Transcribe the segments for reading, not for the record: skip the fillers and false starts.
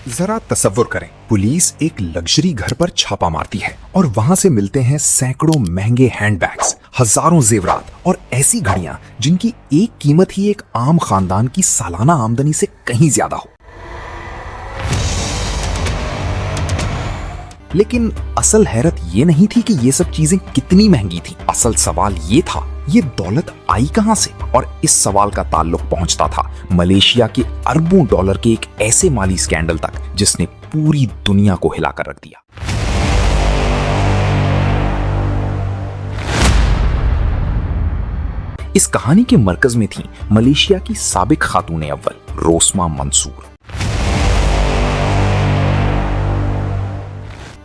जरा तसव्वुर करें, पुलिस एक लग्जरी घर पर छापा मारती है और वहां से मिलते हैं सैकड़ों महंगे हैंडबैग्स, हजारों जेवरात और ऐसी घड़ियां जिनकी एक कीमत ही एक आम खानदान की सालाना आमदनी से कहीं ज्यादा हो। लेकिन असल हैरत ये नहीं थी कि ये सब चीजें कितनी महंगी थी। असल सवाल ये था, ये दौलत आई कहां से? और इस सवाल का ताल्लुक पहुंचता था मलेशिया के अरबों डॉलर के एक ऐसे माली स्कैंडल तक जिसने पूरी दुनिया को हिलाकर रख दिया। इस कहानी के मरकज में थी मलेशिया की साबिक खातून अव्वल रोस्मा मंसूर।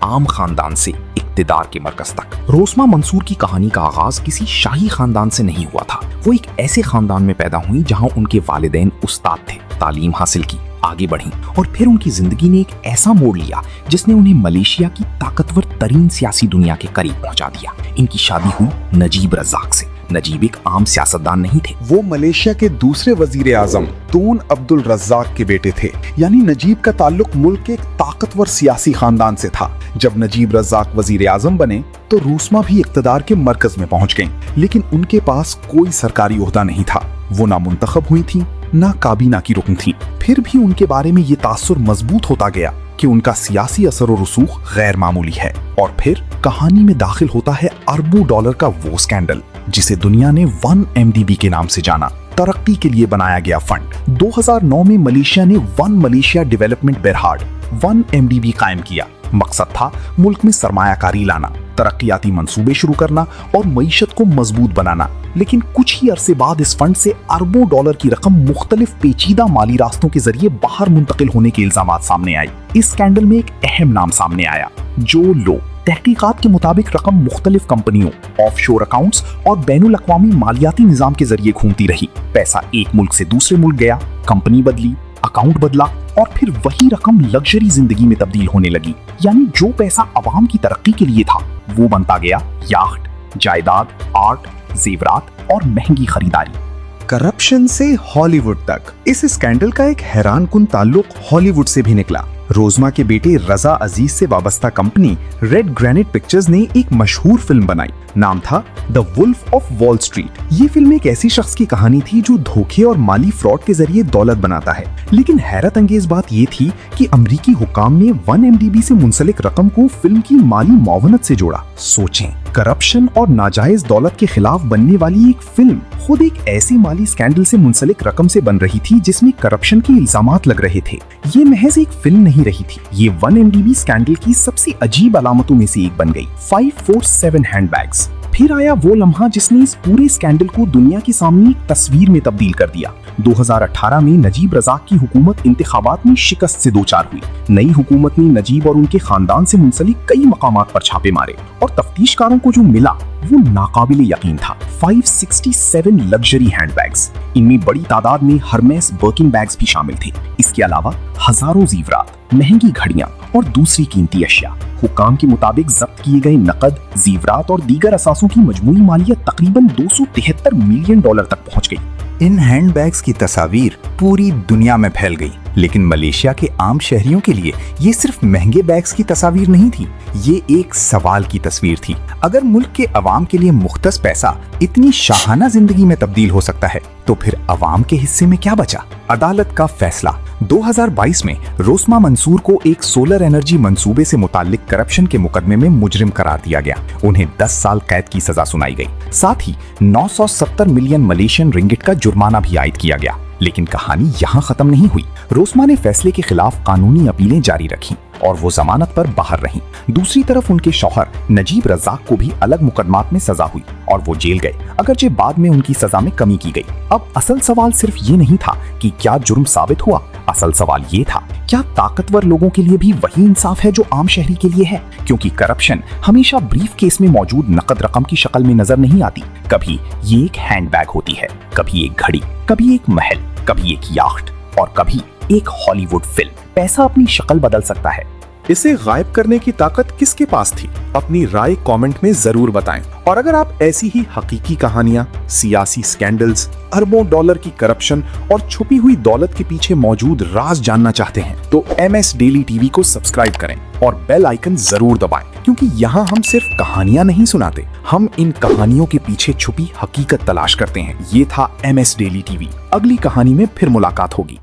आम खानदान से इक्तिदार के मरकज तक रोस्मा मंसूर की कहानी का आगाज किसी शाही खानदान से नहीं हुआ था। वो एक ऐसे खानदान में पैदा हुई जहां उनके वालिदैन उस्ताद थे, तालीम हासिल की, आगे बढ़ी और फिर उनकी जिंदगी ने एक ऐसा मोड़ लिया जिसने उन्हें मलेशिया की ताकतवर तरीन सियासी दुनिया के करीब पहुंचा दिया। इनकी शादी हुई नजीब रज़ाक से। नजीब एक आम सियासतदान नहीं थे, वो मलेशिया के दूसरे वजीर आजम तून अब्दुल रज़ाक के बेटे थे। यानी नजीब का ताल्लुक मुल्क के एक ताकतवर सियासी खानदान से था। जब नजीब रज़ाक वजीर आजम बने तो रोस्मा भी इक्तदार के मरकज में पहुंच गईं, लेकिन उनके पास कोई सरकारी ओहदा नहीं था। वो ना मुंतखब हुई थी, ना काबीना की रुकन थी। फिर भी उनके बारे में ये तासुर मजबूत होता गया कि उनका सियासी असर और रसूख गैर मामूली है। और फिर कहानी में दाखिल होता है अरबों डॉलर का वो स्कैंडल जिसे दुनिया ने 1MDB के नाम से जाना। तरक्की के लिए बनाया गया फंड। 2009 में मलेशिया ने वन मलेशिया डेवलपमेंट बेरहाड 1MDB कायम किया। मकसद था मुल्क में सरमायाकारी लाना, तरक्कियाती मंसूबे शुरू करना और मईशत को मजबूत बनाना। लेकिन कुछ ही अरसे बाद इस फंड से अरबों डॉलर की रकम मुख्तलिफ पेचीदा माली रास्तों के जरिए बाहर मुंतकिल होने के इल्जामात सामने आए। इस स्कैंडल में एक अहम नाम सामने आया, जो लो। तहकीकात के मुताबिक रकम मुख्तलिफ कंपनियों, ऑफशोर अकाउंट्स और बैनुल अक़वामी मालियाती निजाम के जरिए घूमती रही। पैसा एक मुल्क से दूसरे मुल्क गया, कंपनी बदली, अकाउंट बदला और फिर वही रकम लग्जरी जिंदगी में तब्दील होने लगी। यानी जो पैसा अवाम की तरक्की के लिए था वो बनता गया याख्ट, जायदाद, आर्ट, जेवरात और महंगी खरीदारी। करप्शन से हॉलीवुड तक इस स्कैंडल का एक हैरान कुन ताल्लुक हॉलीवुड से भी निकला। रोस्मा के बेटे रजा अजीज से वाबस्ता कंपनी रेड ग्रेनाइट पिक्चर्स ने एक मशहूर फिल्म बनाई। नाम था the Wolf of Wall Street. ये फिल्म एक ऐसी शख्स की कहानी थी जो धोखे और माली फ्रॉड के जरिए दौलत बनाता है। लेकिन हैरत अंगेज बात ये थी कि अमरीकी हुक्काम ने 1MDB से मुंसलिक रकम को फिल्म की माली मुआवनत से जोड़ा। सोचें, करप्शन और नाजायज दौलत के खिलाफ बनने वाली एक फिल्म खुद एक ऐसी माली स्कैंडल से मुंसलिक रकम से बन रही थी जिसमें करप्शन के इल्जामात लग रहे थे। ये महज एक फिल्म नहीं रही थी, ये 1MDB स्कैंडल की सबसे अजीब अलामतों में से एक बन गई। 547 हैंडबैग्स। फिर आया वो लम्हा जिसने इस पूरे स्कैंडल को दुनिया के सामने एक तस्वीर में तब्दील कर दिया। 2018 में नजीब रज़ाक की हुकूमत इंतखाबात में शिकस्त से दोचार हुई। नई हुकूमत ने नजीब और उनके खानदान से मुंसलिक कई मकामात पर छापे मारे और तफ्तीशकारों को जो मिला वो नाकाबिले यकीन था। 567 लग्जरी हैंडबैग्स। इनमें बड़ी तादाद में हर्मेस बर्किन बैग्स भी शामिल थे। इसके अलावा हजारों जेवरात, महंगी घड़ियां और दूसरी कीमती अशिया। हुक्काम के मुताबिक जब्त किए गए नकद, जेवरात और दीगर असासों की मजमूई मालियत तकरीबन 273 मिलियन डॉलर तक पहुंच गई। इन हैंडबैग्स की तस्वीर पूरी दुनिया में फैल गई, लेकिन मलेशिया के आम शहरियों के लिए ये सिर्फ महंगे बैग्स की तस्वीर नहीं थी, ये एक सवाल की तस्वीर थी। अगर मुल्क के अवाम के लिए मुख्तस पैसा इतनी शाहाना जिंदगी में तब्दील हो सकता है तो फिर अवाम के हिस्से में क्या बचा? अदालत का फैसला। 2022 में रोस्मा मंसूर को एक सोलर एनर्जी मंसूबे से मुताल्लिक करप्शन के मुकदमे में मुजरिम करार दिया गया। उन्हें 10 साल कैद की सजा सुनाई गई। साथ ही 970 मिलियन मलेशियन रिंगिट का जुर्माना भी आयद किया गया। लेकिन कहानी यहाँ खत्म नहीं हुई। रोस्मा ने फैसले के खिलाफ कानूनी अपीलें जारी रखीं और वो जमानत पर बाहर रहीं। दूसरी तरफ उनके शौहर नजीब रज़ाक को भी अलग मुकदमात में सजा हुई और वो जेल गए, अगरचे बाद में उनकी सजा में कमी की गई। अब असल सवाल सिर्फ ये नहीं था कि क्या जुर्म साबित हुआ, असल सवाल ये था क्या ताकतवर लोगों के लिए भी वही इंसाफ है जो आम शहरी के लिए है? क्योंकि करप्शन हमेशा ब्रीफ केस में मौजूद नकद रकम की शक्ल में नजर नहीं आती। कभी ये एक हैंडबैग होती है, कभी एक घड़ी, कभी एक महल, कभी एक याख्ट और कभी एक हॉलीवुड फिल्म। पैसा अपनी शक्ल बदल सकता है, इसे गायब करने की ताकत किसके पास थी? अपनी राय कमेंट में जरूर बताएं। और अगर आप ऐसी ही हकीकी कहानियां, सियासी स्कैंडल्स, अरबों डॉलर की करप्शन और छुपी हुई दौलत के पीछे मौजूद राज जानना चाहते हैं तो MS डेली टीवी को सब्सक्राइब करें और बेल आइकन जरूर दबाएं, क्योंकि यहाँ हम सिर्फ कहानियां नहीं सुनाते, हम इन कहानियों के पीछे छुपी हकीकत तलाश करते हैं। ये था MS डेली टीवी। अगली कहानी में फिर मुलाकात होगी।